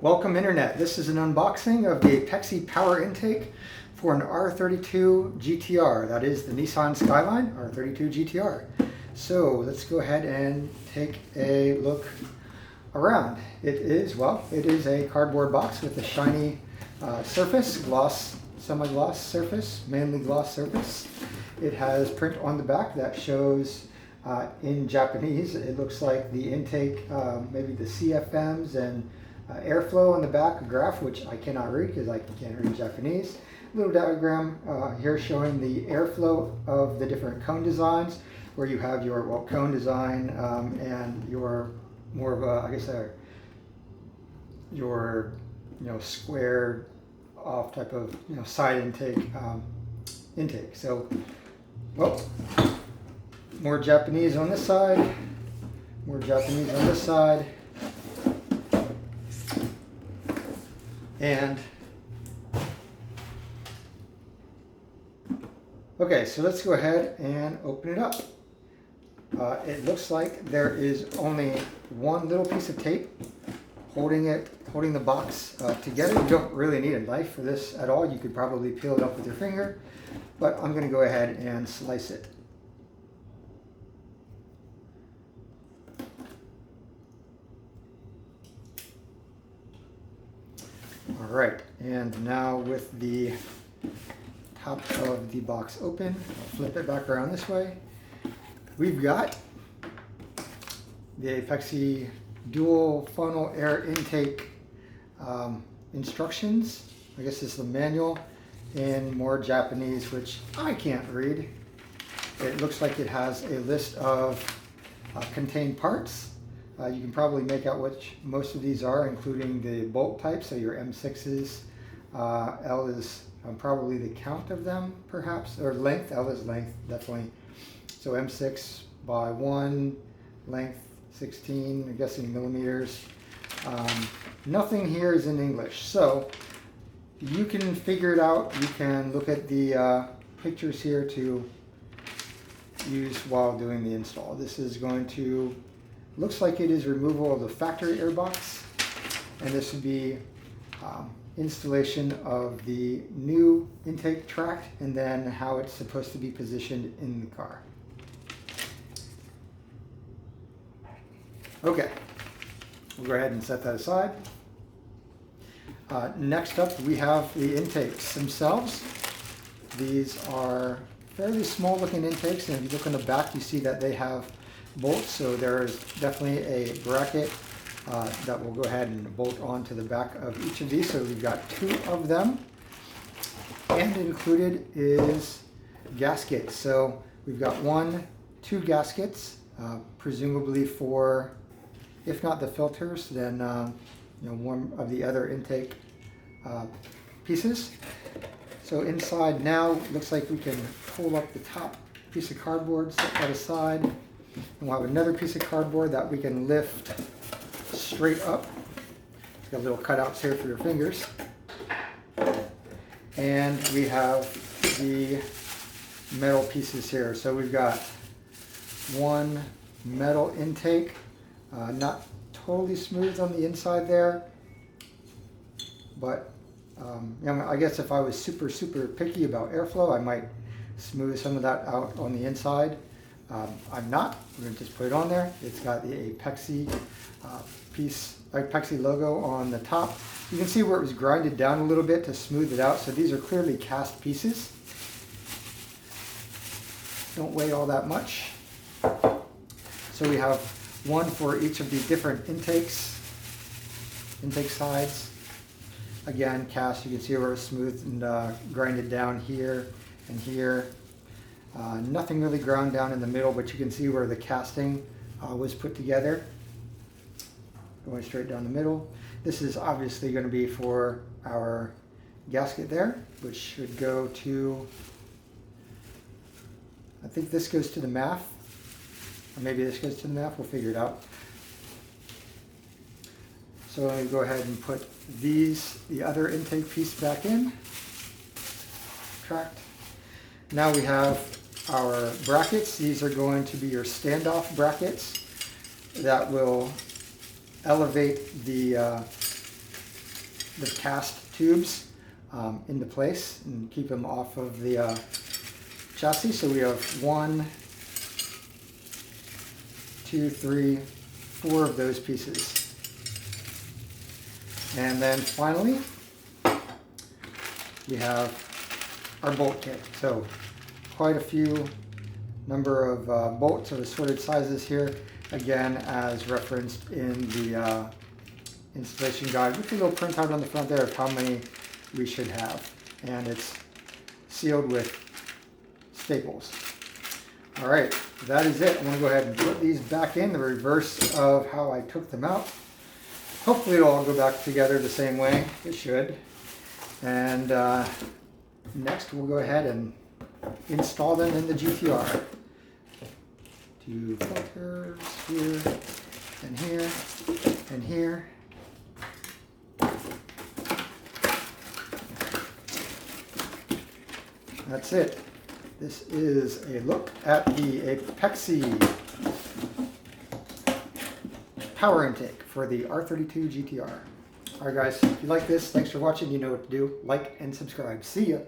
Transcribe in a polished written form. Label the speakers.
Speaker 1: Welcome Internet. This is an unboxing of the Apexi Power Intake for an R32 GTR. That is the Nissan Skyline R32 GTR. So let's go ahead and take a look around. It is a cardboard box with a shiny surface, semi-gloss surface, mainly gloss surface. It has print on the back that shows in Japanese. It looks like the intake, maybe the CFMs and airflow on the back, a graph which I cannot read because I can't read Japanese. A little diagram here showing the airflow of the different cone designs, where you have your cone design and your more of a, your square off type of side intake. So, more Japanese on this side, more Japanese on this side. And okay, so let's go ahead and open it up. It looks like there is only one little piece of tape holding the box together. You don't really need a knife for this at all. You could probably peel it up with your finger, but I'm going to go ahead and slice it. All right, and now with the top of the box open, I'll flip it back around this way. We've got the Apexi dual funnel air intake instructions. I guess this is the manual in more Japanese, which I can't read. It looks like it has a list of contained parts. You can probably make out which most of these are, including the bolt type, so your M6s. L is probably the count of them, perhaps, or length. L is length, definitely. So M6 by 1, length 16, I'm guessing millimeters. Nothing here is in English, so you can figure it out. You can look at the pictures here to use while doing the install. This is going to, looks like it is removal of the factory airbox, and this would be installation of the new intake tract and then how it's supposed to be positioned in the car. Okay, we'll go ahead and set that aside. Next up, we have the intakes themselves. These are fairly small looking intakes, and if you look on the back, you see that they have bolts, so there's definitely a bracket that will go ahead and bolt onto the back of each of these. So we've got 2 of them, and included is gaskets. So we've got 2 gaskets, presumably for, if not the filters, then one of the other intake pieces. So inside now, looks like we can pull up the top piece of cardboard, set that aside. And we'll have another piece of cardboard that we can lift straight up. It's got little cutouts here for your fingers. And we have the metal pieces here. So we've got 1 metal intake, not totally smooth on the inside there, but I guess if I was super picky about airflow, I might smooth some of that out on the inside. I'm not. I'm going to just put it on there. It's got the Apexi Apexi logo on the top. You can see where it was grinded down a little bit to smooth it out. So these are clearly cast pieces. Don't weigh all that much. So we have 1 for each of the different intake sides. Again, cast. You can see where it's smooth and grinded down here and here. Nothing really ground down in the middle, but you can see where the casting was put together. Going straight down the middle. This is obviously going to be for our gasket there, which should go to, I think this goes to the MAF, or maybe this goes to the MAF, we'll figure it out. So I'm going to go ahead and put the other intake piece back in. Tract. Now we have our brackets. These are going to be your standoff brackets that will elevate the the cast tubes into place and keep them off of the chassis. So we have 1, 2, 3, 4 of those pieces. And then finally, we have our bolt kit. So quite a few number of bolts of assorted sizes here, again as referenced in the installation guide with a little printout on the front there of how many we should have, and it's sealed with staples. All right, that is it. I'm going to go ahead and put these back in the reverse of how I took them out. Hopefully it'll all go back together the same way. It should. And next we'll go ahead and install them in the GTR. 2 filters here and here and here. That's it. This is a look at the Apexi Power Intake for the R32 GTR. Alright guys, if you like this, thanks for watching. You know what to do. Like and subscribe. See ya!